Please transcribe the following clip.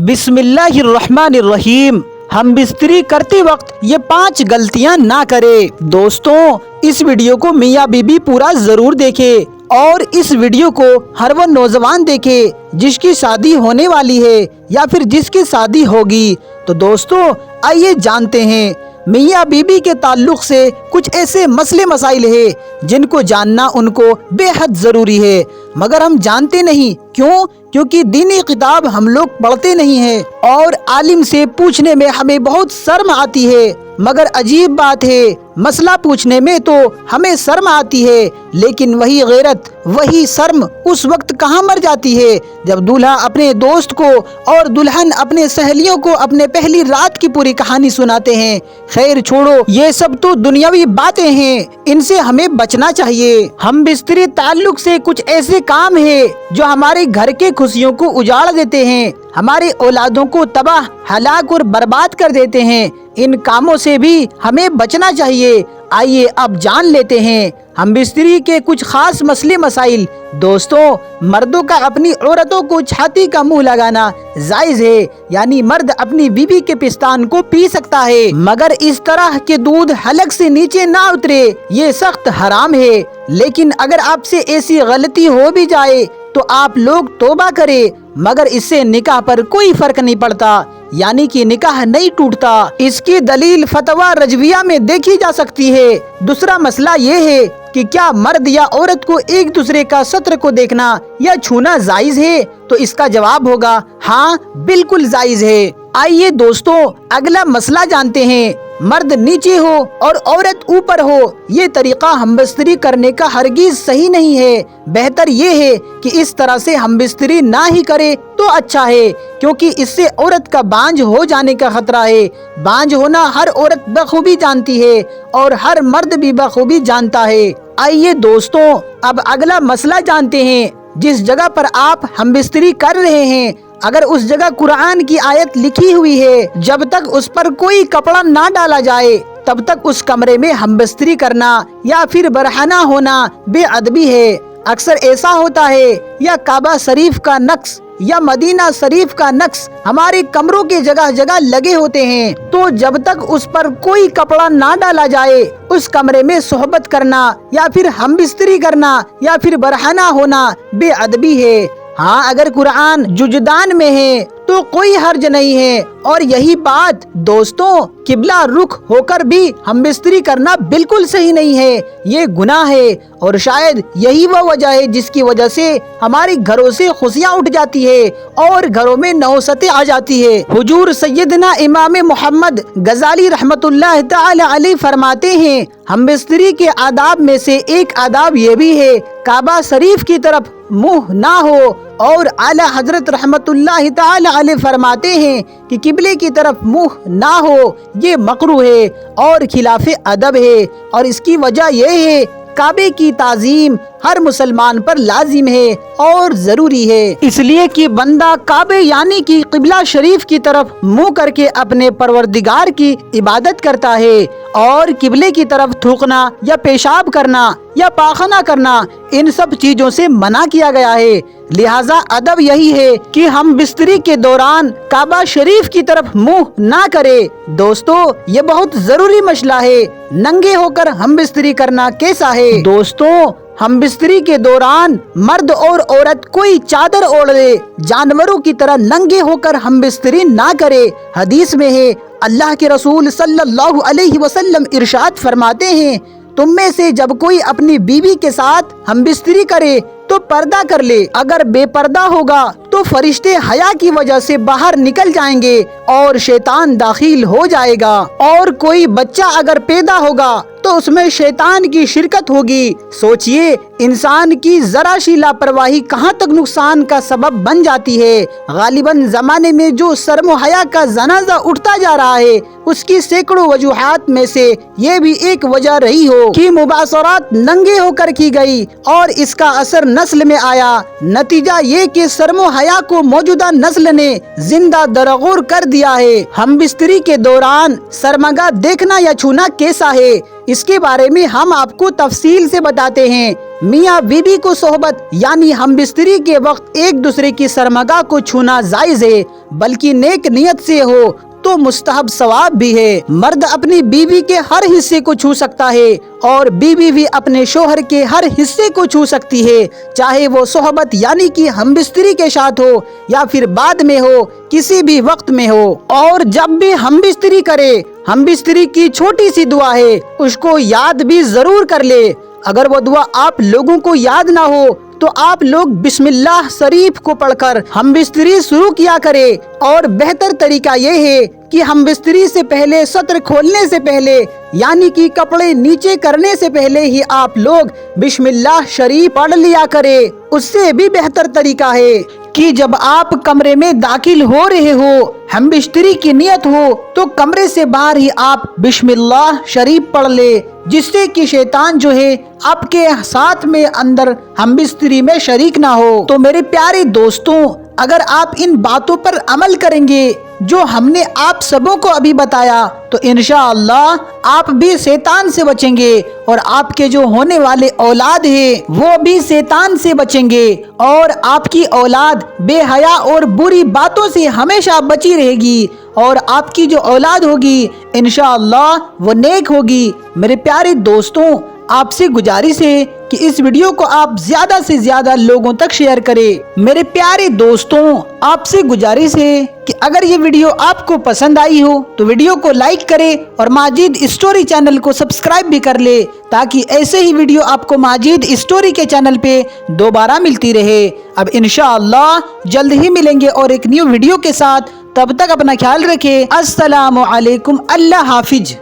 बिस्मिल्लाहिर्रहमानिर्रहीम। हम बिस्तरी करते वक्त ये 5 गलतियां ना करें। दोस्तों, इस वीडियो को मियाँ बीबी पूरा जरूर देखें और इस वीडियो को हर वो नौजवान देखे जिसकी शादी होने वाली है या फिर जिसकी शादी होगी। तो दोस्तों, आइए जानते हैं मियाँ बीबी के ताल्लुक से कुछ ऐसे मसले मसाइल है जिनको जानना उनको बेहद जरूरी है, मगर हम जानते नहीं। क्यों? क्योंकि दीनी किताब हम लोग पढ़ते नहीं हैं और आलिम से पूछने में हमें बहुत शर्म आती है। मगर अजीब बात है, मसला पूछने में तो हमें शर्म आती है, लेकिन वही गैरत, वही शर्म उस वक्त कहाँ मर जाती है जब दूल्हा अपने दोस्त को और दुल्हन अपने सहेलियों को अपने पहली रात की पूरी कहानी सुनाते हैं। खैर छोड़ो, ये सब तो दुनियावी बातें हैं, इनसे हमें बचना चाहिए। हम बिस्तरी ताल्लुक से कुछ ऐसे काम है जो हमारे घर के खुशियों को उजाड़ देते हैं, हमारे औलादों को तबाह, हलाक और बर्बाद कर देते हैं। इन कामों से भी हमें बचना चाहिए। आइए अब जान लेते हैं हम बिस्तरी के कुछ खास मसले मसाइल। दोस्तों, मर्दों का अपनी औरतों को छाती का मुंह लगाना जायज है, यानी मर्द अपनी बीवी के पिस्तान को पी सकता है, मगर इस तरह के दूध हलक से नीचे ना उतरे, ये सख्त हराम है। लेकिन अगर आपसे ऐसी गलती हो भी जाए तो आप लोग तौबा करें, मगर इससे निकाह पर कोई फर्क नहीं पड़ता, यानी कि निकाह नहीं टूटता। इसकी दलील फतवा रजविया में देखी जा सकती है। दूसरा मसला ये है कि क्या मर्द या औरत को एक दूसरे का सत्र को देखना या छूना जायज है? तो इसका जवाब होगा हाँ, बिल्कुल जायज है। आइए दोस्तों, अगला मसला जानते हैं। मर्द नीचे हो और औरत ऊपर हो, ये तरीका हमबिस्तरी करने का हरगिज सही नहीं है। बेहतर ये है कि इस तरह से हमबिस्तरी ना ही करे तो अच्छा है, क्योंकि इससे औरत का बांझ हो जाने का खतरा है। बांझ होना हर औरत बखूबी जानती है और हर मर्द भी बखूबी जानता है। आइए दोस्तों, अब अगला मसला जानते हैं। जिस जगह पर आप हमबिस्तरी कर रहे हैं, अगर उस जगह कुरान की आयत लिखी हुई है, जब तक उस पर कोई कपड़ा ना डाला जाए तब तक उस कमरे में हमबिस्तरी करना या फिर बरहना होना बेअदबी है। अक्सर ऐसा होता है या काबा शरीफ का नक्श या मदीना शरीफ का नक्श हमारे कमरों के जगह जगह लगे होते हैं, तो जब तक उस पर कोई कपड़ा ना डाला जाए उस कमरे में सोहबत करना या फिर हमबिस्तरी करना या फिर बरहना होना बेअदबी है। हाँ, अगर कुरान जुजदान में है तो कोई हर्ज नहीं है। और यही बात दोस्तों, किबला रुख होकर भी हमबिस्तरी करना बिल्कुल सही नहीं है, ये गुनाह है। और शायद यही वो वजह है जिसकी वजह से हमारे घरों से खुशियाँ उठ जाती है और घरों में नौसतें आ जाती है। हुजूर सैयदना इमाम मोहम्मद गजाली रहमतुल्लाह ताला अलैह फरमाते हैं, हमबिस्तरी के आदाब में से एक आदाब ये भी है काबा शरीफ की तरफ मुंह ना हो। और आला हजरत रहमतुल्लाह ताला अलैह फरमाते हैं कि किबले की तरफ मुंह ना हो, ये मकरू है और खिलाफे अदब है। और इसकी वजह यह है काबे की ताजीम हर मुसलमान पर लाजिम है और जरूरी है, इसलिए कि बंदा काबे यानी कि किबला शरीफ की तरफ मुंह करके अपने परवरदिगार की इबादत करता है। और किबले की तरफ थूकना या पेशाब करना या पाखना करना, इन सब चीजों से मना किया गया है। लिहाजा अदब यही है कि हम बिस्तरी के दौरान काबा शरीफ की तरफ मुंह ना करें। दोस्तों, ये बहुत जरूरी मसला है। नंगे होकर हम बिस्तरी करना कैसा है? दोस्तों, हम बिस्तरी के दौरान मर्द और औरत कोई चादर ओढ़ ले, जानवरों की तरह नंगे होकर हम बिस्तरी ना करे। हदीस में है, अल्लाह के रसूल सल्लल्लाहु अलैहि वसल्लम इरशाद फरमाते हैं, तुम में से जब कोई अपनी बीवी के साथ हम बिस्तरी करे तो पर्दा कर ले। अगर बेपर्दा होगा तो फरिश्ते हया की वजह से बाहर निकल जाएंगे और शैतान दाखिल हो जाएगा। और कोई बच्चा अगर पैदा होगा तो उसमें शैतान की शिरकत होगी। सोचिए, इंसान की जरा सी लापरवाही कहाँ तक नुकसान का सबब बन जाती है। गालिबन जमाने में जो शर्म हया का जनाजा उठता जा रहा है, उसकी सैकड़ों वजूहात में से ये भी एक वजह रही हो कि मुबाशरात नंगे होकर की गई और इसका असर नस्ल में आया। नतीजा ये कि शर्म حیا کو موجودہ نسل نے زندہ درگور کر دیا ہے۔ ہم بستری کے دوران سرمگا دیکھنا یا چھونا کیسا ہے، اس کے بارے میں ہم آپ کو تفصیل سے بتاتے ہیں۔ میاں بیوی کو صحبت یعنی ہم بستری کے وقت ایک دوسرے کی سرمگا کو چھونا جائز ہے، بلکہ نیک نیت سے ہو تو مستحب ثواب بھی ہے۔ مرد اپنی بیوی کے ہر حصے کو چھو سکتا ہے اور بیوی بھی اپنے شوہر کے ہر حصے کو چھو سکتی ہے، چاہے وہ صحبت یعنی کہ ہم بستری کے ساتھ ہو یا پھر بعد میں ہو، کسی بھی وقت میں ہو۔ اور جب بھی ہم بستری کرے، ہم بستری کی چھوٹی سی دعا ہے، اس کو یاد بھی ضرور کر لے۔ اگر وہ دعا آپ لوگوں کو یاد نہ ہو تو آپ لوگ بسم اللہ شریف کو پڑھ کر ہم بستری شروع کیا کرے۔ اور بہتر طریقہ یہ ہے کہ ہم بستری سے پہلے سطر کھولنے سے پہلے یعنی کہ کپڑے نیچے کرنے سے پہلے ہی آپ لوگ بسم اللہ شریف پڑھ لیا کرے۔ اس سے بھی بہتر طریقہ ہے کہ جب آپ کمرے میں داخل ہو رہے ہو، ہم بستری کی نیت ہو تو کمرے سے باہر ہی آپ بسم اللہ شریف پڑھ لے، جس سے کہ شیطان جو ہے آپ کے ساتھ میں اندر ہم بستری میں شریک نہ ہو۔ تو میرے پیارے دوستوں، اگر آپ ان باتوں پر عمل کریں گے جو ہم نے آپ سبوں کو ابھی بتایا تو انشاءاللہ آپ بھی شیطان سے بچیں گے، اور آپ کے جو ہونے والے اولاد ہیں وہ بھی شیطان سے بچیں گے، اور آپ کی اولاد بے حیا اور بری باتوں سے ہمیشہ بچی رہے گی، اور آپ کی جو اولاد ہوگی انشاءاللہ وہ نیک ہوگی۔ میرے پیارے دوستوں، آپ سے گزارش ہے کہ اس ویڈیو کو آپ زیادہ سے زیادہ لوگوں تک شیئر کریں۔ میرے پیارے دوستوں، آپ سے گزارش ہے کہ اگر یہ ویڈیو آپ کو پسند آئی ہو تو ویڈیو کو لائک کریں اور ماجد اسٹوری چینل کو سبسکرائب بھی کر لے، تاکہ ایسے ہی ویڈیو آپ کو ماجد اسٹوری کے چینل پہ دوبارہ ملتی رہے۔ اب انشاءاللہ جلد ہی ملیں گے اور ایک نیو ویڈیو کے ساتھ، تب تک اپنا خیال رکھیں۔ السلام علیکم، اللہ حافظ۔